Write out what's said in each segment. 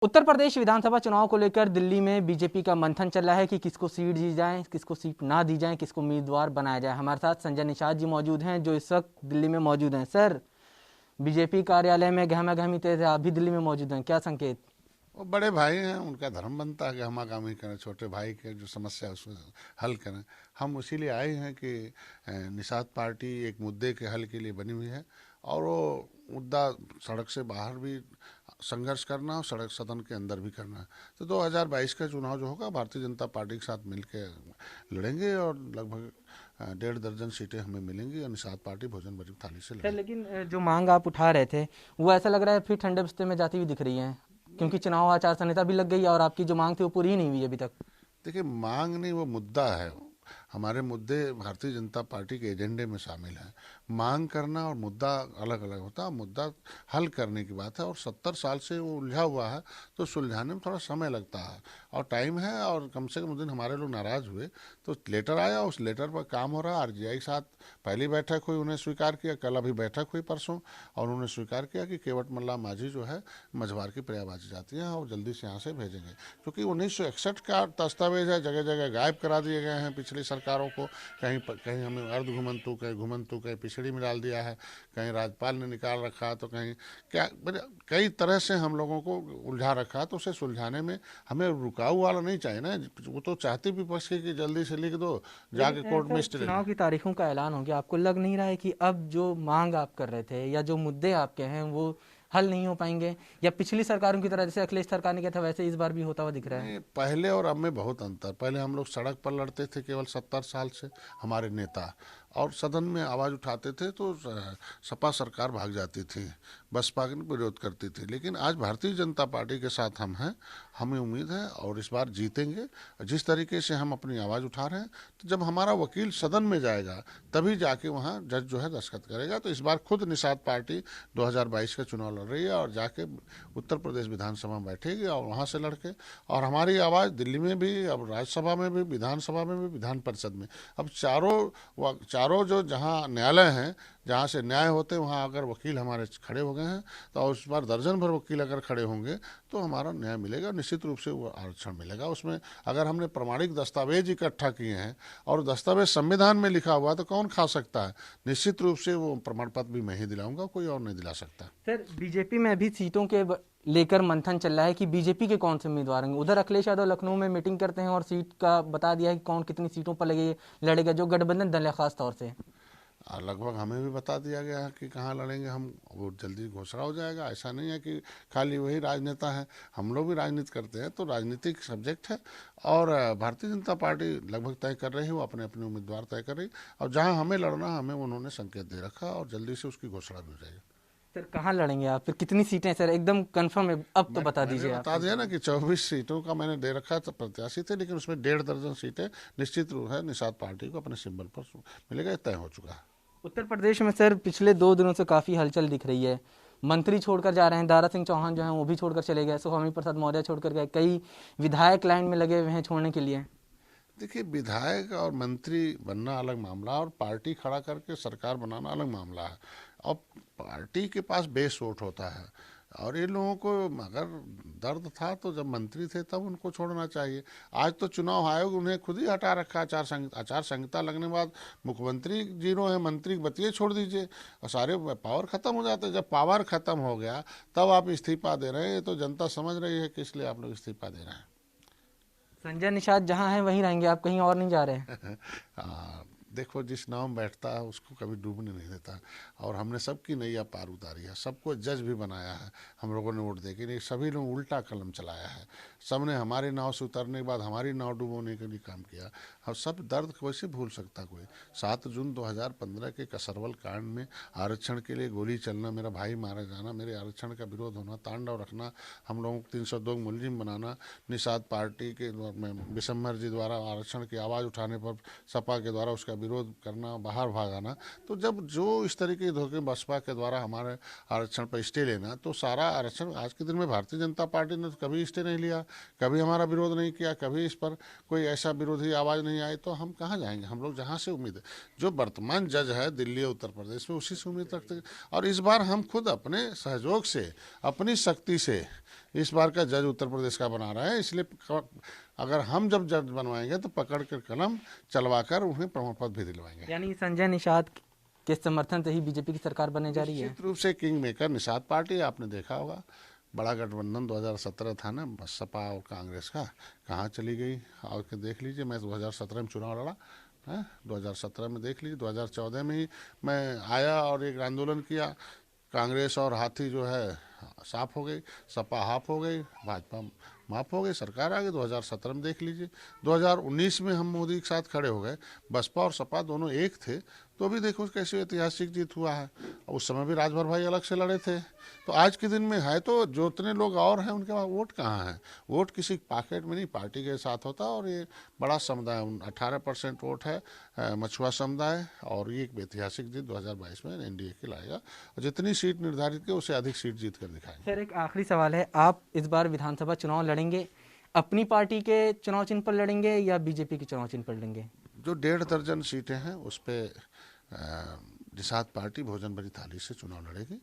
उत्तर प्रदेश विधानसभा चुनाव को लेकर दिल्ली में बीजेपी का मंथन चल रहा है कि किसको सीट दी जाए, किसको सीट ना दी जाए, किसको उम्मीदवार बनाया जाए। हमारे साथ संजय निषाद जी मौजूद हैं जो इस वक्त दिल्ली में मौजूद हैं। सर, बीजेपी कार्यालय में गहमा गहमी तेज है, आप भी दिल्ली में मौजूद हैं, क्या संकेत? वो बड़े भाई हैं, उनका धर्म बनता है कि हम आगामी करें, छोटे भाई के जो समस्या है उसमें हल करें। हम इसीलिए आए हैं कि निषाद पार्टी एक मुद्दे के हल के लिए बनी हुई है और वो मुद्दा सड़क से बाहर भी संघर्ष करना और सड़क सदन के अंदर भी करना है। तो 2022 का चुनाव जो होगा भारतीय जनता पार्टी के साथ मिलकर लड़ेंगे और लगभग 1.5 दर्जन सीटें हमें मिलेंगी और निषाद पार्टी भोजन भरी थाली से सर, लड़ेगी। लेकिन जो मांग आप उठा रहे थे वो ऐसा लग रहा है फिर ठंडे बस्ते में जाती हुई दिख रही है, क्योंकि चुनाव आचार संहिता भी लग गई है और आपकी जो मांग थी वो पूरी ही नहीं हुई अभी तक। देखिए, मांग नहीं, वो मुद्दा है। हमारे मुद्दे भारतीय जनता पार्टी के एजेंडे में शामिल हैं। मांग करना और मुद्दा अलग अलग होता है। मुद्दा हल करने की बात है और 70 साल से वो उलझा हुआ है, तो सुलझाने में थोड़ा समय लगता है और टाइम है। और कम से कम उस दिन हमारे लोग नाराज हुए तो लेटर आया, उस लेटर पर काम हो रहा है। आरजीआई के साथ पहली बैठक हुई, उन्हें स्वीकार किया। कल अभी बैठक हुई परसों, और उन्होंने स्वीकार किया कि केवट मल्ला माझी जो है मझवार की प्रयागराज जाती हैं और जल्दी से यहाँ से भेजेंगे, क्योंकि 1961 का दस्तावेज है, जगह जगह गायब करा दिए गए हैं पिछली सरकारों को। कहीं हमें अर्ध घुमंतु, कहीं घुमंतु, कहीं पिछड़ी में डाल दिया है, कहीं राज्यपाल ने निकाल रखा है, तो कहीं क्या, कई तरह से हम लोगों को उलझा रखा है। तो उसे सुलझाने में हमें रुकाऊ वाला नहीं चाहिए ना। वो तो चाहती विपक्ष की कि जल्दी से लिख दो, जाके लेकिन कोर्ट में सर, स्टे ले लो। चुनाव की तारीखों का ऐलान हो गया, आपको लग नहीं रहा है कि अब जो मांग आप कर रहे थे या जो मुद्दे आपके हैं वो हल नहीं हो पाएंगे, या पिछली सरकारों की तरह जैसे अखिलेश सरकार ने किया था वैसे इस बार भी होता हुआ दिख रहा है? नहीं, पहले और अब में बहुत अंतर। पहले हम लोग सड़क पर लड़ते थे केवल 70 साल से, हमारे नेता, और सदन में आवाज़ उठाते थे तो सपा सरकार भाग जाती थी, बसपा का विरोध करती थी। लेकिन आज भारतीय जनता पार्टी के साथ हम हैं, हमें उम्मीद है और इस बार जीतेंगे। जिस तरीके से हम अपनी आवाज़ उठा रहे हैं, तो जब हमारा वकील सदन में जाएगा तभी जाके वहाँ जज जो है दस्तखत करेगा। तो इस बार खुद निषाद पार्टी 2022 का चुनाव लड़ रही है और जाके उत्तर प्रदेश विधानसभा में बैठेगी और वहाँ से लड़के, और हमारी आवाज़ दिल्ली में भी, अब राज्यसभा में भी, विधानसभा में भी, विधान परिषद में, अब चारों जो जहाँ न्यायालय हैं, जहाँ से न्याय होते हैं, वहाँ अगर वकील हमारे खड़े हो गए हैं तो उस बार दर्जन भर वकील अगर खड़े होंगे तो हमारा न्याय मिलेगा। निश्चित रूप से वो आरक्षण मिलेगा। उसमें अगर हमने प्रमाणिक दस्तावेज इकट्ठा किए हैं और दस्तावेज संविधान में लिखा हुआ तो कौन खा सकता है? निश्चित रूप से वो प्रमाण पत्र भी मैं ही दिलाऊंगा, कोई और नहीं दिला सकता। सर, बीजेपी में अभी सीटों के लेकर मंथन चल रहा है कि बीजेपी के कौन से उम्मीदवार होंगे। उधर अखिलेश यादव लखनऊ में मीटिंग करते हैं और सीट का बता दिया है कि कौन कितनी सीटों पर लड़ेगा, जो गठबंधन दल है खास तौर से। लगभग हमें भी बता दिया गया है कि कहाँ लड़ेंगे हम, वो जल्दी घोषणा हो जाएगा। ऐसा नहीं है कि खाली वही राजनेता है, हम लोग भी राजनीति करते हैं, तो राजनीतिक सब्जेक्ट है। और भारतीय जनता पार्टी लगभग तय कर रही है, वो अपने अपने उम्मीदवार तय कर रही, और जहाँ हमें लड़ना हमें उन्होंने संकेत दे रखा और जल्दी से उसकी घोषणा भी हो जाएगी। सर, कहाँ लड़ेंगे आप, फिर कितनी सीटें? सर, एकदम कंफर्म है, अब तो बता मैंने दीजिए आप। बता दिया ना कि 24 सीटों का मैंने दे रखा था, प्रत्याशी थे, लेकिन उसमें 1.5 दर्जन सीटें निश्चित रूप है निषाद पार्टी को अपने सिंबल पर मिलेगा, तय हो चुका है। उत्तर प्रदेश में सर पिछले 2 दिनों से काफ़ी हलचल दिख रही है। मंत्री छोड़कर जा रहे हैं, दारा सिंह चौहान जो हैं वो भी छोड़कर चले गए, स्वामी प्रसाद मौर्य छोड़कर गए, कई विधायक लाइन में लगे हुए हैं छोड़ने के लिए। देखिए, विधायक और मंत्री बनना अलग मामला और पार्टी खड़ा करके सरकार बनाना अलग मामला है। और पार्टी के पास बेस वोट होता है, और ये लोगों को अगर दर्द था तो जब मंत्री थे तब उनको छोड़ना चाहिए। आज तो चुनाव आयोग उन्हें खुद ही हटा रखा। आचार संहिता लगने के बाद मुख्यमंत्री जीरो है, मंत्री बतिए छोड़ दीजिए और सारे पावर खत्म हो जाते हैं। जब पावर खत्म हो गया तब आप इस्तीफा दे रहे हैं, ये तो जनता समझ रही है कि इसलिए आप लोग इस्तीफा दे रहे हैं। संजय निषाद जहाँ हैं वहीं रहेंगे, आप कहीं और नहीं जा रहे हैं? देखो, जिस नाव में बैठता है उसको कभी डूबने नहीं देता, और हमने सबकी नैया पार उतारी है, सबको जज भी बनाया है हम लोगों ने वोट दे के। नहीं, सभी लोग उल्टा कलम चलाया है, सबने हमारी नाव से उतरने के बाद हमारी नाव डुबोने के लिए काम किया। और सब दर्द कैसे भूल सकता कोई? 7 जून 2015 के कसरवल कांड में आरक्षण के लिए गोली चलना, मेरा भाई मारा जाना, मेरे आरक्षण का विरोध होना, तांडव रखना, हम लोगों को 302 मुलजिम बनाना, निषाद पार्टी के विशंभर जी द्वारा आरक्षण की आवाज़ उठाने पर सपा के द्वारा उसका विरोध करना, बाहर भागाना। तो जब जो इस तरीके के धोखे बसपा के द्वारा हमारे आरक्षण पर स्टे लेना, तो सारा आरक्षण आज के दिन में भारतीय जनता पार्टी ने तो कभी स्टे नहीं लिया, कभी हमारा विरोध नहीं किया, कभी इस पर कोई ऐसा विरोधी आवाज़ नहीं आई, तो हम कहाँ जाएंगे? हम लोग जहाँ से उम्मीद है, जो वर्तमान जज है दिल्ली और उत्तर प्रदेश में, उसी से उम्मीद रखते हैं। और इस बार हम खुद अपने सहयोग से, अपनी शक्ति से इस बार का जज उत्तर प्रदेश का बना रहा है, इसलिए अगर हम जब जज बनवाएंगे तो पकड़ कर कलम चलवाकर उन्हें प्रमाण पत्र भी दिलवाएंगे। यानी संजय निषाद के समर्थन से ही बीजेपी की सरकार बनने जा रही है। निश्चित रूप से किंग मेकर निषाद पार्टी, आपने देखा होगा बड़ा गठबंधन 2017 था ना सपा और कांग्रेस का, कहाँ चली गई। और के देख लीजिए, मैं 2017 में चुनाव लड़ा है, 2017 में देख लीजिए, 2014 में ही मैं आया और एक आंदोलन किया, कांग्रेस और हाथी जो है साफ हो गई, सपा हाफ हो गई, भाजपा माफ हो गई, सरकार आ गई। 2017 में देख लीजिए, 2019 में हम मोदी के साथ खड़े हो गए, बसपा और सपा दोनों एक थे, तो भी देखो कैसी ऐतिहासिक जीत हुआ है। उस समय भी राजभर भाई अलग से लड़े थे। तो आज के दिन में है तो जो उतने लोग और हैं उनके पास वोट कहाँ है, वोट किसी पॉकेट में नहीं, पार्टी के साथ होता है। और ये बड़ा समुदाय 18% वोट है मछुआ समुदाय, और ये एक ऐतिहासिक जीत 2022 में एनडीए की लाएगा, और जितनी सीट निर्धारित की उससे अधिक सीट जीत कर दिखाएंगे। सर एक आखिरी सवाल है, आप इस बार विधानसभा चुनाव लड़ेंगे, अपनी पार्टी के चुनाव चिन्ह पर लड़ेंगे या बीजेपी के चुनाव चिन्ह पर लड़ेंगे? जो 1.5 दर्जन सीटें हैं उस पर निषाद पार्टी भोजन भरी थाली से चुनाव लड़ेगी।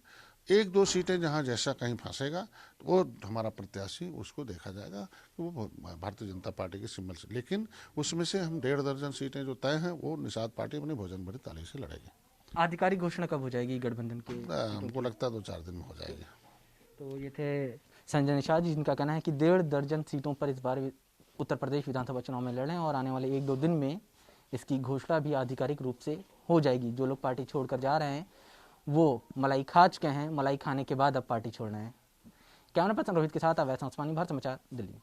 1-2 सीटें जहां जैसा कहीं फंसेगा तो वो हमारा प्रत्याशी उसको देखा जाएगा कि वो भारतीय जनता पार्टी के सिंबल से, लेकिन उसमें से हम 1.5 दर्जन सीटें जो तय हैं वो निषाद पार्टी अपनी भोजन भरी थाली से लड़ेगी। आधिकारिक घोषणा कब हो जाएगी गठबंधन की? हमको लगता है 2-4 दिन में हो जाएगी। तो ये थे संजय निषाद जी, जिनका कहना है कि 1.5 दर्जन सीटों पर इस बार उत्तर प्रदेश विधानसभा चुनाव में लड़ें और आने वाले 1-2 दिन में इसकी घोषणा भी आधिकारिक रूप से हो जाएगी। जो लोग पार्टी छोड़कर जा रहे हैं वो मलाई खा चुके हैं, मलाई खाने के बाद अब पार्टी छोड़ रहे हैं। कैमरा पर्सन रोहित के साथ अवैध उस्मानी, भारत समाचार, दिल्ली।